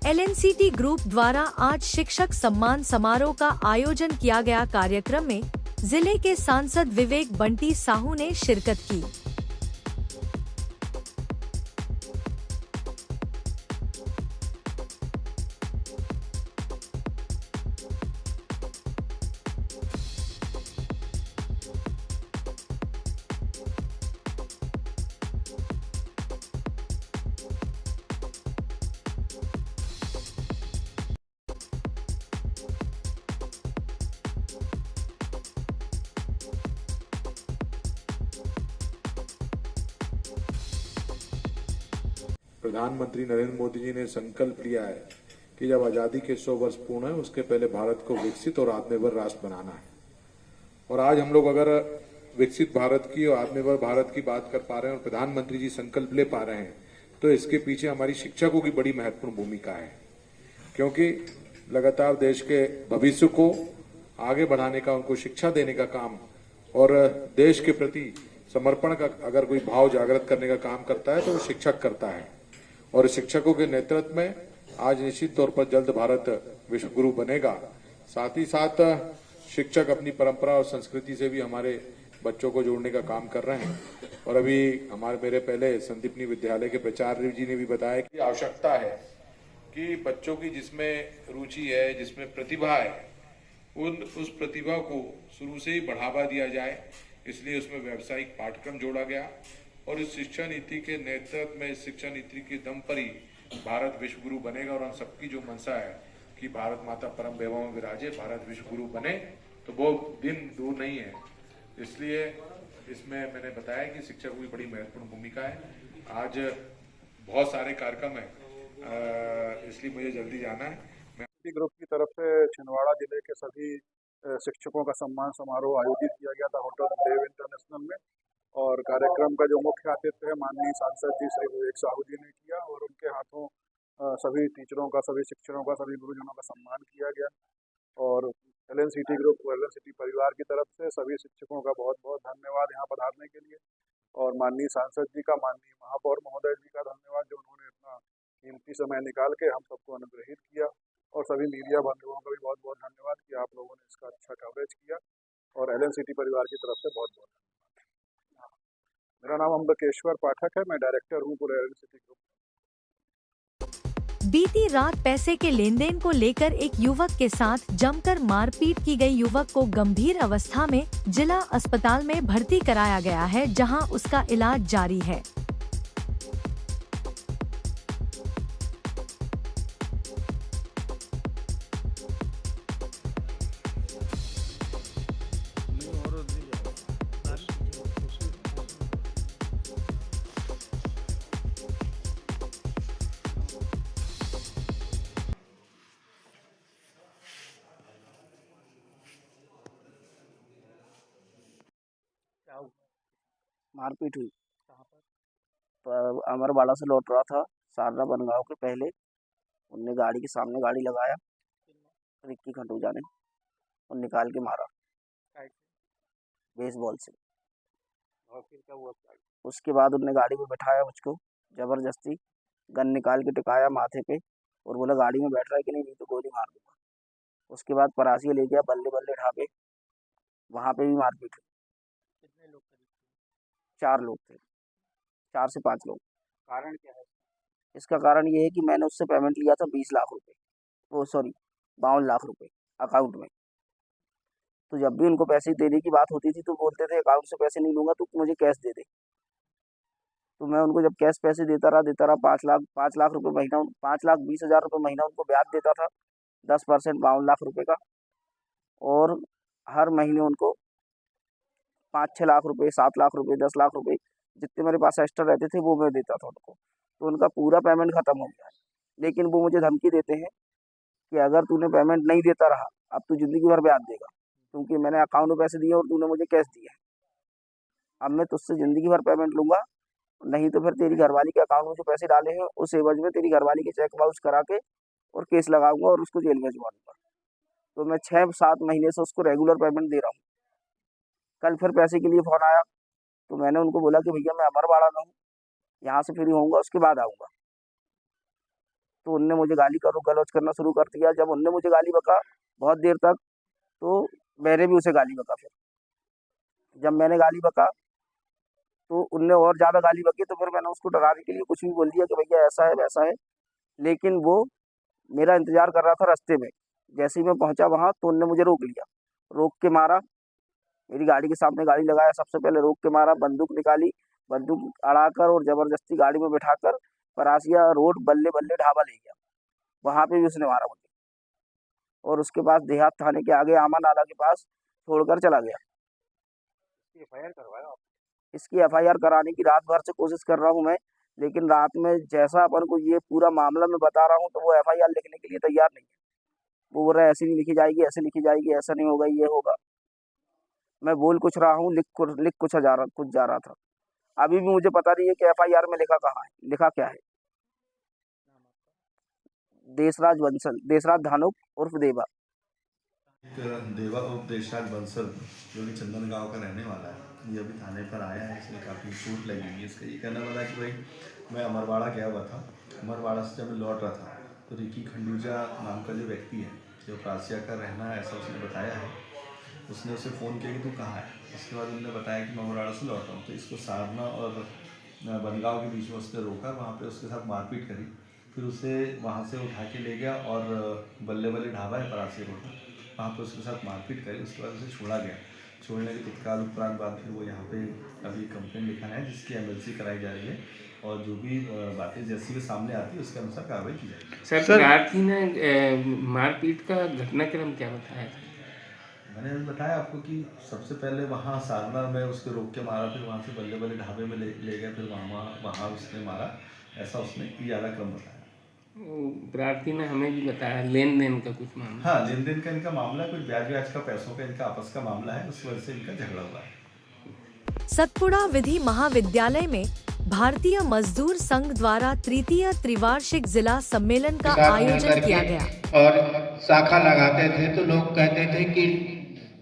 LNCT group द्वारा आज शिक्षक सम्मान समारोह का आयोजन किया गया। कार्यक्रम में जिले के सांसद विवेक बंटी साहू ने शिरकत की। प्रधानमंत्री नरेंद्र मोदी जी ने संकल्प लिया है कि जब आजादी के 100 वर्ष पूर्ण है उसके पहले भारत को विकसित और आत्मनिर्भर राष्ट्र बनाना है। और आज हम लोग अगर विकसित भारत की और आत्मनिर्भर भारत की बात कर पा रहे हैं और प्रधानमंत्री जी संकल्प ले पा रहे हैं, तो इसके पीछे हमारी शिक्षकों की बड़ी महत्वपूर्ण भूमिका है, क्योंकि लगातार देश के भविष्य को आगे बढ़ाने का, उनको शिक्षा देने का काम और देश के प्रति समर्पण का अगर कोई भाव जागृत करने का काम करता है तो वो शिक्षक करता है। और शिक्षकों के नेतृत्व में आज निश्चित तौर पर जल्द भारत विश्व गुरु बनेगा। साथ ही साथ शिक्षक अपनी परंपरा और संस्कृति से भी हमारे बच्चों को जोड़ने का काम कर रहे हैं। और अभी मेरे पहले संदीपनी विद्यालय के प्राचार्य जी ने भी बताया कि आवश्यकता है कि बच्चों की जिसमें रुचि है, जिसमें प्रतिभा है, उस प्रतिभा को शुरू से ही बढ़ावा दिया जाए। इसलिए उसमें व्यावसायिक पाठ्यक्रम जोड़ा गया और इस शिक्षा नीति के नेतृत्व में, इस शिक्षा नीति के दम पर ही भारत विश्व गुरु बनेगा। और हम सबकी जो मंशा है कि भारत माता परम वैभव में विराजे, भारत विश्व गुरु बने, तो वो दिन दूर नहीं है। इसलिए इसमें मैंने बताया कि शिक्षकों की बड़ी महत्वपूर्ण भूमिका है। आज बहुत सारे कार्यक्रम है, इसलिए मुझे जल्दी जाना है। ग्रुप की तरफ से छिंदवाड़ा जिले के सभी शिक्षकों का सम्मान समारोह आयोजित किया गया था होटल देव इंटरनेशनल में। और कार्यक्रम का जो मुख्य आतिथ्य है माननीय सांसद जी श्री विवेक साहू जी ने किया और उनके हाथों सभी टीचरों का, सभी शिक्षकों का, सभी गुरुजनों का सम्मान किया गया। और एलएनसीटी ग्रुप, एलएनसीटी परिवार की तरफ से सभी शिक्षकों का बहुत बहुत धन्यवाद यहाँ पधारने के लिए। और माननीय सांसद जी का, माननीय महापौर महोदय जी का धन्यवाद जो उन्होंने इतना कीमती समय निकाल के हम सबको अनुग्रहित किया। और सभी मीडिया बंधुओं का भी बहुत बहुत धन्यवाद कि आप लोगों ने इसका अच्छा कवरेज किया। और एलएनसीटी परिवार की तरफ से बहुत बहुत धन्यवाद। मेरा नाम अम्बकेश्वर पाठक है, मैं डायरेक्टर हूँ पूरे एलएनसीटी ग्रुप। बीती रात पैसे के लेन देन को लेकर एक युवक के साथ जमकर मारपीट की गई। युवक को गंभीर अवस्था में जिला अस्पताल में भर्ती कराया गया है, जहां उसका इलाज जारी है। मारपीट हुई। अमरवाड़ा से लौट रहा था शारदा बनगांव के पहले, उनने गाड़ी के सामने गाड़ी लगाया, रिक्की खंडूजा ने, और निकाल के मारा बेसबॉल से। और फिर क्या हुआ? उसके बाद उनने गाड़ी में बैठाया मुझको जबरदस्ती, गन निकाल के टिकाया माथे पे और बोला गाड़ी में बैठ रहा है कि नहीं तो गोली मार दूंगा। उसके बाद परासी ले गया बल्ले बल्ले ढाबे, वहाँ पे भी मारपीट हुई। कितने लोग थे? 4 लोग थे, 4 से 5 लोग। कारण क्या है? इसका कारण ये है कि मैंने उससे पेमेंट लिया था 20 लाख रुपए, वो सॉरी 52 लाख रुपए अकाउंट में। तो जब भी उनको पैसे देने की बात होती थी तो बोलते थे अकाउंट से पैसे नहीं लूंगा, तो मुझे कैश दे दे। तो मैं उनको जब कैश पैसे देता रहा 5 लाख रुपए महीना, 5,20,000 रुपये महीना उनको ब्याज देता था, 10% 52 लाख रुपए का। और हर महीने उनको 5-6 लाख रुपए, 7 लाख रुपए, 10 लाख रुपए जितने मेरे पास एक्स्ट्रा रहते थे वो मैं देता था उनको। तो उनका पूरा पेमेंट खत्म हो गया है। लेकिन वो मुझे धमकी देते हैं कि अगर तूने पेमेंट नहीं देता रहा अब तू जिंदगी भर ब्याज देगा, क्योंकि मैंने अकाउंट में पैसे दिए और तूने मुझे कैश दिया है। अब मैं तुझसे जिंदगी भर पेमेंट लूंगा, नहीं तो फिर तेरी घरवाली के अकाउंट में जो पैसे डाले हैं उस एवज में तेरी घरवाली के चेक बाउंस करा के और केस लगाऊंगा और उसको जेल में भिजवा दूंगा। तो मैं 6-7 महीने से उसको रेगुलर पेमेंट दे रहा हूँ। कल फिर पैसे के लिए फ़ोन आया तो मैंने उनको बोला कि भैया मैं अमरवाड़ा में हूँ, यहाँ से फ्री होऊंगा उसके बाद आऊँगा। तो उनने मुझे गाली गलौज करना शुरू कर दिया। जब उनने मुझे गाली बका बहुत देर तक, तो मैंने भी उसे गाली बका। फिर जब मैंने गाली बका तो उनने और ज़्यादा गाली बकी, तो फिर मैंने उसको डराने के लिए कुछ भी बोल दिया कि भैया ऐसा है वैसा है। लेकिन वो मेरा इंतज़ार कर रहा था रास्ते में। जैसे ही मैं पहुंचा वहाँ तो उनने मुझे रोक लिया, रोक के मारा, मेरी गाड़ी के सामने गाड़ी लगाया, सबसे पहले रोक के मारा, बंदूक निकाली, बंदूक अड़ाकर और ज़बरदस्ती गाड़ी में बिठाकर परासिया रोड बल्ले बल्ले ढाबा ले गया। वहाँ पे भी उसने मारा मुझे, और उसके बाद देहात थाने के आगे आमा नाला के पास छोड़कर चला गया। इसकी एफआईआर कराने की रात भर से कोशिश कर रहा हूँ मैं, लेकिन रात में जैसा अपन को ये पूरा मामला मैं बता रहा हूँ तो वो एफआईआर लिखने के लिए तैयार नहीं है। वो बोल रहा है ऐसे नहीं लिखी जाएगी, ऐसे लिखी जाएगी, ऐसा नहीं होगा, ये होगा। मैं बोल कुछ रहा हूँ, लिख कुछ जा रहा था। अभी भी मुझे पता नहीं है कि एफआईआर में लिखा कहाँ है, लिखा क्या है। देशराज धानुक उर्फ देवा। देवा उर्फ देशराज बंसल, जो कि चंदन गांव का रहने वाला है, ये अभी थाने पर आया है। इसलिए काफ़ी चोट लगी हुई है। इसका ये कहने वाला है कि भाई मैं अमरवाड़ा गया हुआ था, अमरवाड़ा से जब मैं लौट रहा था तो रिकी खंडूजा नाम का जो व्यक्ति है, जो प्रासिया का रहना है ऐसा उसने बताया है। उसने उसे फ़ोन किया कि तू कहाँ है। उसके बाद उन्होंने बताया कि मैं अमरवाड़ा से लौट रहा हूँ। तो इसको सारना और बनगांव के बीच में उसने रोका, वहाँ पे उसके साथ मारपीट करी। फिर उसे वहाँ से उठा के ले गया और बल्ले बल्ले ढाबा है परासी रोड में, वहाँ पे उसके साथ मारपीट करी। उसके बाद उसे छोड़ा गया। छोड़ने के तत्काल उपरांत बाद फिर वो यहाँ पे अभी कंप्लेंट लिखा है, जिसकी एमएलसी कराई जा रही है, और जो भी बातें जैसी भी सामने आती है उसके अनुसार कार्रवाई की जाएगी। सर प्रार्थी ने मारपीट का घटनाक्रम क्या बताया था? मैंने अभी बताया आपको कि सबसे पहले वहाँ सारना में उसके रोक के मारा, फिर वहाँ से बल्ले बल्ले ढाबे में ले गया, फिर वहाँ उसने मारा। ऐसा उसने ज़्यादा क्रम बताया। प्रार्थी ने हमें भी बताया लेन देन का कुछ मामला। हाँ, लेन देन का इनका मामला, कुछ ब्याज का पैसों का इनका आपस का मामला है, उस वजह से इनका झगड़ा हुआ है। सतपुड़ा विधि महाविद्यालय में भारतीय मजदूर संघ द्वारा तृतीय त्रिवार्षिक जिला सम्मेलन का आयोजन किया गया और शाखा लगाते थे तो लोग कहते थे कि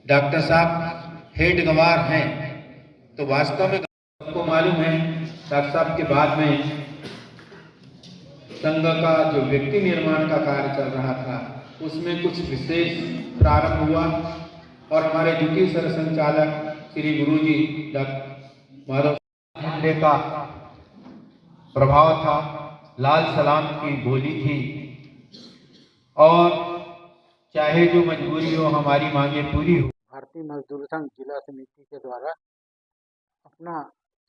डॉक्टर साहब हेड गवार हैं। तो वास्तव में आपको मालूम है डॉक्टर साहब के बाद में संघ का जो व्यक्ति निर्माण का कार्य चल रहा था उसमें कुछ विशेष प्रारंभ हुआ, और हमारे ड्यूटी सर संचालक श्री गुरुजी डॉक्टर माधव हमले का प्रभाव था, लाल सलाम की गोली थी, और चाहे जो मजबूरी हो हमारी मांगे पूरी हो। भारतीय मजदूर संघ जिला समिति के द्वारा अपना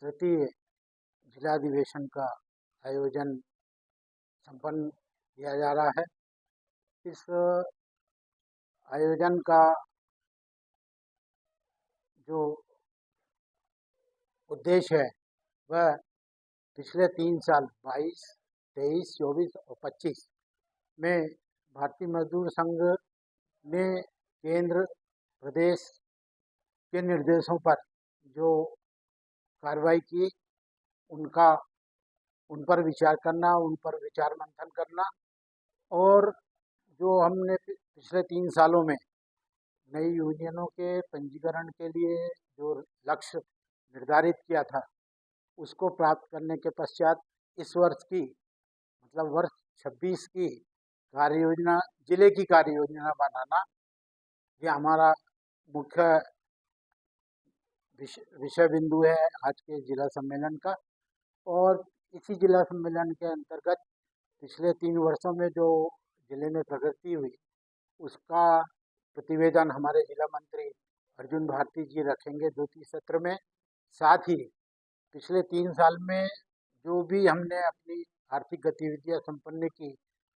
तृतीय जिला अधिवेशन का आयोजन संपन्न किया जा रहा है। इस आयोजन का जो उद्देश्य है वह पिछले 3 साल 22, 23, 24 और 25 में भारतीय मजदूर संघ ने केंद्र प्रदेश के निर्देशों पर जो कार्रवाई की उन पर विचार करना, उन पर विचार मंथन करना, और जो हमने पिछले 3 सालों में नई यूनियनों के पंजीकरण के लिए जो लक्ष्य निर्धारित किया था उसको प्राप्त करने के पश्चात इस वर्ष की मतलब वर्ष 26 की कार्य योजना, जिले की कार्य योजना बनाना, ये हमारा मुख्य विषय बिंदु है आज के जिला सम्मेलन का। और इसी जिला सम्मेलन के अंतर्गत पिछले 3 वर्षों में जो जिले में प्रगति हुई उसका प्रतिवेदन हमारे जिला मंत्री अर्जुन भारती जी रखेंगे द्वितीय सत्र में। साथ ही पिछले 3 साल में जो भी हमने अपनी आर्थिक गतिविधियां संपन्न की